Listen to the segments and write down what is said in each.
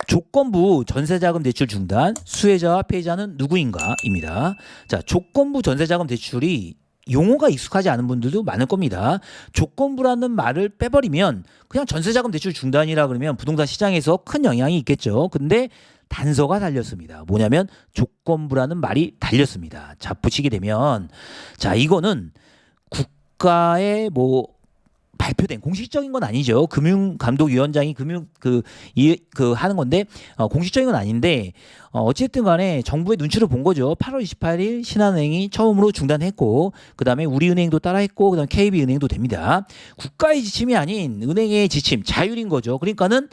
조건부 전세자금 대출 중단, 수혜자와 피해자는 누구인가입니다. 자, 조건부 전세자금 대출이 용어가 익숙하지 않은 분들도 많을 겁니다. 조건부라는 말을 빼버리면 그냥 전세자금 대출 중단이라 그러면 부동산 시장에서 큰 영향이 있겠죠. 근데 단서가 달렸습니다. 뭐냐면 조건부라는 말이 달렸습니다. 자, 보시게 되면 자, 이거는 국가의 뭐 발표된 공식적인 건 아니죠. 금융감독위원장이 하는 건데 공식적인 건 아닌데 어쨌든 간에 정부의 눈치를 본 거죠. 8월 28일 신한은행이 처음으로 중단했고 그다음에 우리은행도 따라했고 그다음에 KB은행도 됩니다. 국가의 지침이 아닌 은행의 지침, 자율인 거죠. 그러니까는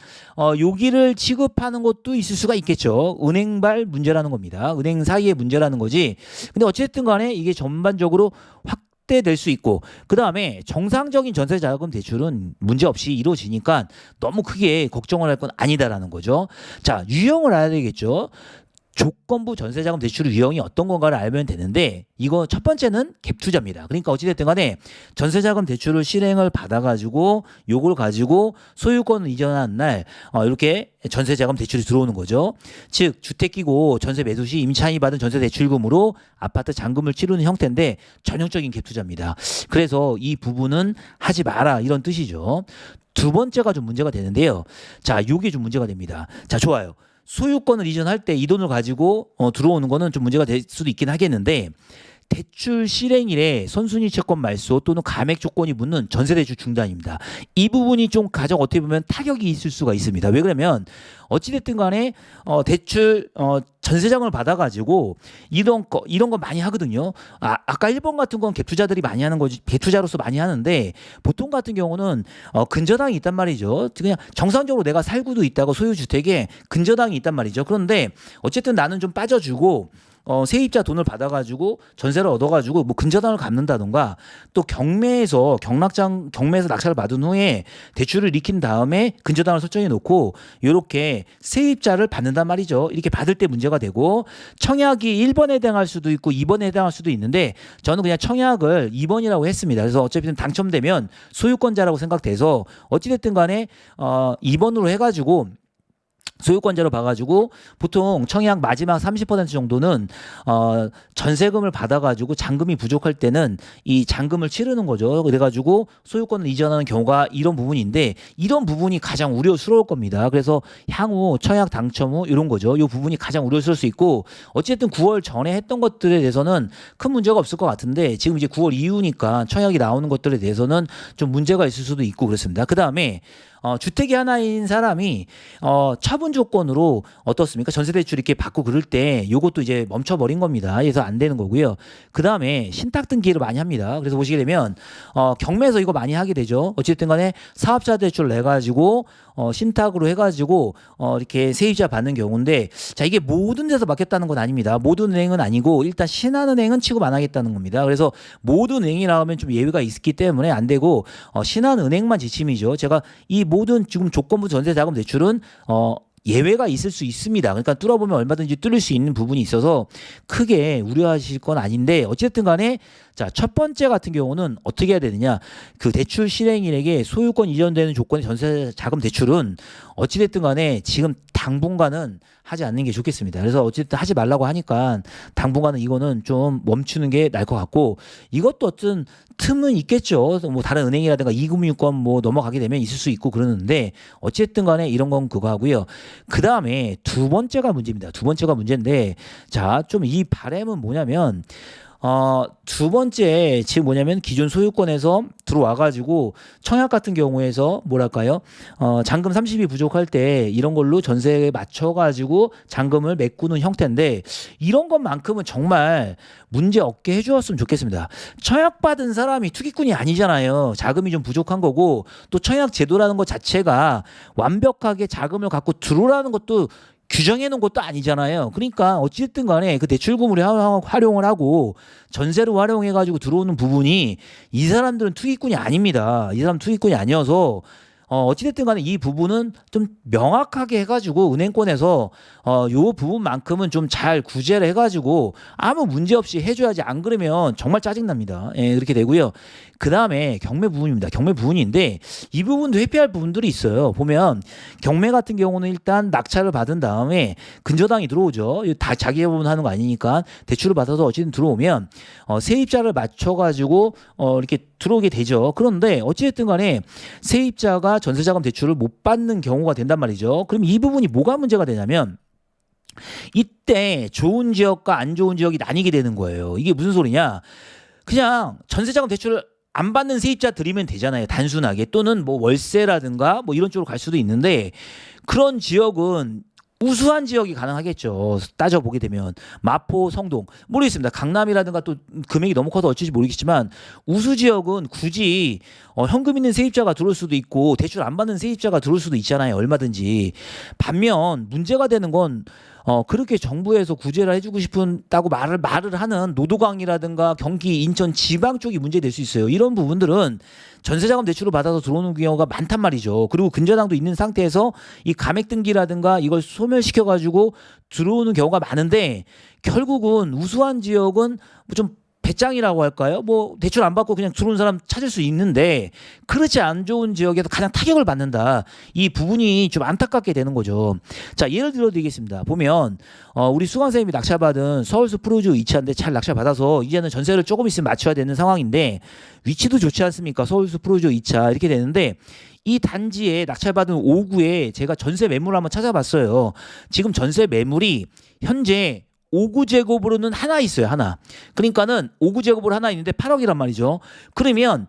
여기를 취급하는 것도 있을 수가 있겠죠. 은행발 문제라는 겁니다. 은행 사이의 문제라는 거지. 근데 어쨌든 간에 이게 전반적으로 될 수 있고 그 다음에 정상적인 전세자금 대출은 문제없이 이루어지니까 너무 크게 걱정을 할 건 아니다라는 거죠. 자, 유형을 알아야 되겠죠. 조건부 전세자금 대출의 유형이 어떤 건가를 알면 되는데 이거 첫 번째는 갭 투자입니다. 그러니까 어찌됐든 간에 전세자금 대출을 실행을 받아가지고 요걸 가지고 소유권을 이전하는 날 이렇게 전세자금 대출이 들어오는 거죠. 즉 주택 끼고 전세 매수 시 임차인이 받은 전세 대출금으로 아파트 잔금을 치르는 형태인데 전형적인 갭 투자입니다. 그래서 이 부분은 하지 마라 이런 뜻이죠. 두 번째가 좀 문제가 되는데요. 자, 요게 좀 문제가 됩니다. 자, 좋아요. 소유권을 이전할 때 이 돈을 가지고 들어오는 거는 좀 문제가 될 수도 있긴 하겠는데 대출 실행일에 선순위 채권 말소 또는 감액 조건이 붙는 전세대출 중단입니다. 이 부분이 좀 가장 어떻게 보면 타격이 있을 수가 있습니다. 왜 그러면 어찌됐든 간에 대출 전세자금을 받아가지고 이런 거 많이 하거든요. 아까 1번 같은 건 갭투자들이 많이 하는 거지, 갭투자로서 많이 하는데 보통 같은 경우는 근저당이 있단 말이죠. 그냥 정상적으로 내가 살고도 있다고 소유주택에 근저당이 있단 말이죠. 그런데 어쨌든 나는 좀 빠져주고 세입자 돈을 받아가지고 전세를 얻어가지고 뭐 근저당을 갚는다던가 또 경매에서 낙찰을 받은 후에 대출을 익힌 다음에 근저당을 설정해 놓고 이렇게 세입자를 받는단 말이죠. 이렇게 받을 때 문제가 되고 청약이 1번에 해당할 수도 있고 2번에 해당할 수도 있는데 저는 그냥 청약을 2번이라고 했습니다. 그래서 어차피 당첨되면 소유권자라고 생각돼서 어찌됐든 간에 2번으로 해가지고 소유권자로 봐가지고 보통 청약 마지막 30% 정도는 전세금을 받아가지고 잔금이 부족할 때는 이 잔금을 치르는 거죠. 그래가지고 소유권을 이전하는 경우가 이런 부분인데 이런 부분이 가장 우려스러울 겁니다. 그래서 향후 청약 당첨 후 이런 거죠. 이 부분이 가장 우려스러울 수 있고 어쨌든 9월 전에 했던 것들에 대해서는 큰 문제가 없을 것 같은데 지금 이제 9월 이후니까 청약이 나오는 것들에 대해서는 좀 문제가 있을 수도 있고 그렇습니다. 그 다음에 주택이 하나인 사람이 처분 조건으로 어떻습니까? 전세대출 이렇게 받고 그럴 때 요것도 이제 멈춰버린 겁니다. 그래서 안 되는 거고요. 그 다음에 신탁 등기를 많이 합니다. 그래서 보시게 되면 경매에서 이거 많이 하게 되죠. 어쨌든 간에 사업자 대출 내가지고 신탁으로 해가지고 이렇게 세입자 받는 경우인데 자, 이게 모든 데서 맡겼다는 건 아닙니다. 모든 은행은 아니고 일단 신한은행은 취급 안 하겠다는 겁니다. 그래서 모든 은행이 나오면 좀 예외가 있기 때문에 안 되고 신한은행만 지침이죠. 제가 이 모든 지금 조건부 전세자금 대출은 예외가 있을 수 있습니다. 그러니까 뚫어보면 얼마든지 뚫을 수 있는 부분이 있어서 크게 우려하실 건 아닌데 어쨌든 간에 자, 첫 번째 같은 경우는 어떻게 해야 되느냐. 그 대출 실행인에게 소유권 이전되는 조건의 전세 자금 대출은 어찌됐든 간에 지금 당분간은 하지 않는 게 좋겠습니다. 그래서 어쨌든 하지 말라고 하니까 당분간은 이거는 좀 멈추는 게 나을 것 같고 이것도 어떤 틈은 있겠죠. 뭐 다른 은행이라든가 이금융권 뭐 넘어가게 되면 있을 수 있고 그러는데 어쨌든 간에 이런 건 그거 하고요. 그 다음에 두 번째가 문제입니다. 두 번째가 문제인데 자, 좀 이 바람은 뭐냐면 두 번째 지금 뭐냐면 기존 소유권에서 들어와가지고 청약 같은 경우에서 뭐랄까요 잔금 30이 부족할 때 이런 걸로 전세에 맞춰가지고 잔금을 메꾸는 형태인데 이런 것만큼은 정말 문제 없게 해주었으면 좋겠습니다. 청약받은 사람이 투기꾼이 아니잖아요. 자금이 좀 부족한 거고 또 청약 제도라는 것 자체가 완벽하게 자금을 갖고 들어오라는 것도 규정해 놓은 것도 아니잖아요. 그러니까 어찌됐든 간에 그 대출금을 활용을 하고 전세로 활용해 가지고 들어오는 부분이 이 사람들은 투기꾼이 아닙니다. 이 사람 투기꾼이 아니어서 어찌됐든 간에 이 부분은 좀 명확하게 해가지고 은행권에서 요 부분만큼은 좀 잘 구제를 해가지고 아무 문제 없이 해줘야지. 안 그러면 정말 짜증납니다. 예, 그렇게 되고요. 그 다음에 경매 부분입니다. 경매 부분인데 이 부분도 회피할 부분들이 있어요. 보면 경매 같은 경우는 일단 낙찰을 받은 다음에 근저당이 들어오죠. 이거 다 자기 부분 하는 거 아니니까 대출을 받아서 어쨌든 들어오면 세입자를 맞춰가지고 이렇게 들어오게 되죠. 그런데 어찌됐든 간에 세입자가 전세자금 대출을 못 받는 경우가 된단 말이죠. 그럼 이 부분이 뭐가 문제가 되냐면 이때 좋은 지역과 안 좋은 지역이 나뉘게 되는 거예요. 이게 무슨 소리냐? 그냥 전세자금 대출을 안 받는 세입자 드리면 되잖아요. 단순하게. 또는 뭐 월세라든가 뭐 이런 쪽으로 갈 수도 있는데 그런 지역은 우수한 지역이 가능하겠죠. 따져보게 되면 마포, 성동 모르겠습니다. 강남이라든가 또 금액이 너무 커서 어찌지 모르겠지만 우수 지역은 굳이 현금 있는 세입자가 들어올 수도 있고 대출 안 받는 세입자가 들어올 수도 있잖아요. 얼마든지. 반면 문제가 되는 건 그렇게 정부에서 구제를 해주고 싶다고 말을 하는 노도강이라든가 경기, 인천 지방 쪽이 문제될 수 있어요. 이런 부분들은 전세자금 대출을 받아서 들어오는 경우가 많단 말이죠. 그리고 근저당도 있는 상태에서 이 감액 등기라든가 이걸 소멸시켜가지고 들어오는 경우가 많은데 결국은 우수한 지역은 좀 배짱이라고 할까요? 뭐 대출 안 받고 그냥 들어온 사람 찾을 수 있는데 그렇지 안 좋은 지역에서 가장 타격을 받는다. 이 부분이 좀 안타깝게 되는 거죠. 자, 예를 들어 드리겠습니다. 보면 우리 수강 선생님이 낙찰받은 서울숲 프로즈 2차인데 잘 낙찰받아서 이제는 전세를 조금 있으면 맞춰야 되는 상황인데 위치도 좋지 않습니까? 서울숲 프로즈 2차 이렇게 되는데 이 단지에 낙찰받은 5구에 제가 전세 매물을 한번 찾아봤어요. 지금 전세 매물이 현재 5구 제곱으로는 하나 있어요. 하나. 그러니까는 5구 제곱으로 하나 있는데 8억이란 말이죠. 그러면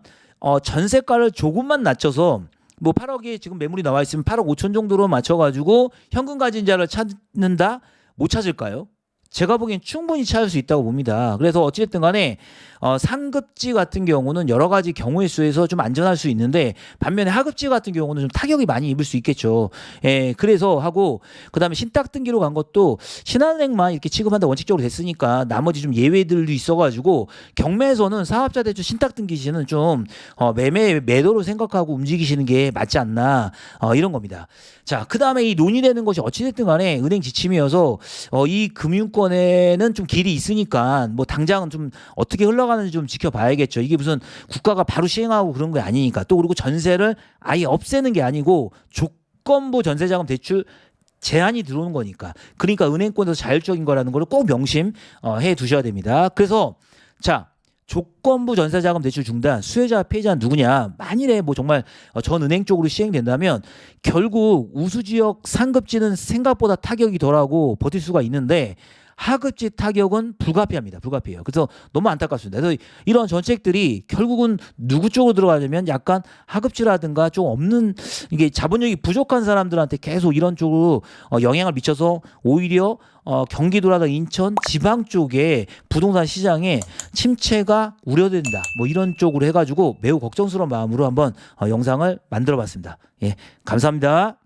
전세가를 조금만 낮춰서 뭐 8억이 지금 매물이 나와 있으면 8억 5천 정도로 맞춰가지고 현금 가진 자를 찾는다? 못 찾을까요? 제가 보기엔 충분히 찾을 수 있다고 봅니다. 그래서 어찌됐든 간에 상급지 같은 경우는 여러 가지 경우의 수에서 좀 안전할 수 있는데 반면에 하급지 같은 경우는 좀 타격이 많이 입을 수 있겠죠. 예, 그래서 하고 그다음에 신탁 등기로 간 것도 신한은행만 이렇게 취급한다 원칙적으로 됐으니까 나머지 좀 예외들도 있어가지고 경매에서는 사업자 대출 신탁 등기 시는 좀 매도로 생각하고 움직이시는 게 맞지 않나 이런 겁니다. 자, 그다음에 이 논의되는 것이 어찌됐든 간에 은행 지침이어서 이 금융권에는 좀 길이 있으니까 뭐 당장은 좀 어떻게 흘러가는지 좀 지켜봐야겠죠. 이게 무슨 국가가 바로 시행하고 그런 게 아니니까. 또 그리고 전세를 아예 없애는 게 아니고 조건부 전세자금 대출 제한이 들어오는 거니까. 그러니까 은행권에서 자율적인 거라는 걸 꼭 명심해 두셔야 됩니다. 그래서 자, 조건부 전세자금 대출 중단, 수혜자 피해자는 누구냐? 만일에 뭐 정말 전 은행 쪽으로 시행된다면 결국 우수지역 상급지는 생각보다 타격이 덜하고 버틸 수가 있는데 하급지 타격은 불가피합니다. 불가피해요. 그래서 너무 안타깝습니다. 그래서 이런 정책들이 결국은 누구 쪽으로 들어가냐면 약간 하급지라든가 좀 없는 이게 자본력이 부족한 사람들한테 계속 이런 쪽으로 영향을 미쳐서 오히려 경기도라든가 인천 지방 쪽에 부동산 시장에 침체가 우려된다. 뭐 이런 쪽으로 해가지고 매우 걱정스러운 마음으로 한번 영상을 만들어봤습니다. 예, 감사합니다.